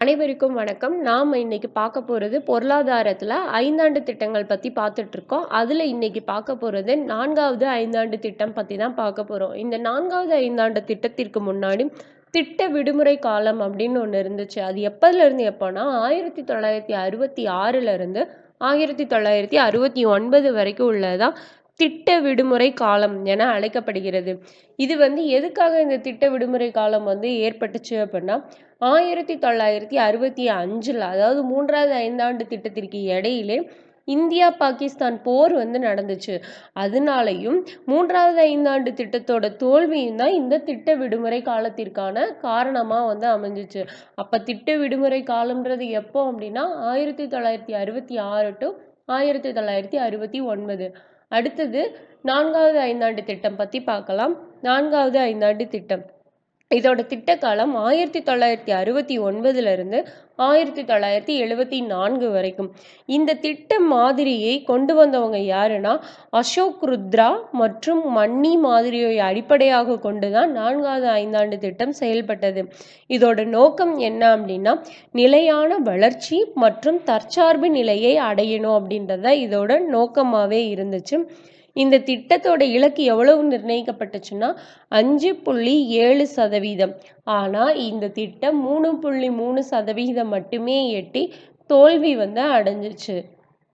அனைவருக்கும் வணக்கம். நாம இன்னைக்கு பார்க்க போறது பொருளாதாரத்துல 5 ஆண்டு திட்டங்கள் பத்தி பார்த்துட்டு இருக்கோம். அதுல இன்னைக்கு பார்க்க போறது 4வது 5 ஆண்டு திட்டம் பத்தி தான் பார்க்க போறோம். இந்த 4வது 5 ஆண்டு திட்டத்திற்கு முன்னாடி திட்ட விடுமுறை காலம் அப்படின்னு ஒண்ணு இருந்துச்சு. அது எப்பதுல இருந்து எப்போன்னா 1966ல இருந்து 1969 வரைக்கும் உள்ளதா திட்ட விடுமுறை காலம் என அழைக்கப்படுகிறது. இது எதுக்காக இந்த திட்ட விடுமுறை காலம் ஏற்பட்டுச்சு அப்படின்னா 1965ல் அதாவது 3வது 5 ஆண்டு திட்டத்திற்கு இடையிலே இந்தியா பாகிஸ்தான் போர் நடந்துச்சு. அதனாலையும் 3வது 5 ஆண்டு திட்டத்தோட தோல்வியும் தான் இந்த திட்ட விடுமுறை காலத்திற்கான காரணமா அமைஞ்சிச்சு. அப்ப திட்ட விடுமுறை காலம்ன்றது எப்போ அப்படின்னா 1966 டு 1969. அடுத்தது 4வது 5 ஆண்டு திட்டம் பத்தி பார்க்கலாம். 4வது 5 ஆண்டு திட்டம் இதோட திட்ட காலம் 1969ல இருந்து 1974 வரைக்கும். இந்த திட்ட மாதிரியை கொண்டு வந்தவங்க யாருன்னா அசோக் ருத்ரா மற்றும் மன்னி மாதிரியை அடிப்படையாக கொண்டுதான் 4வது 5 ஆண்டு திட்டம் செயல்பட்டது. இதோட நோக்கம் என்ன அப்படின்னா நிலையான வளர்ச்சி மற்றும் தற்சார்பு நிலையை அடையணும் அப்படின்றத இதோட நோக்கமாவே இருந்துச்சு. இந்த திட்டத்தோட இலக்கு எவ்வளவு நிர்ணயிக்கப்பட்டுச்சுன்னா 5.7%. ஆனா இந்த திட்டம் 3.3% மட்டுமே எட்டி தோல்வி அடைஞ்சிச்சு.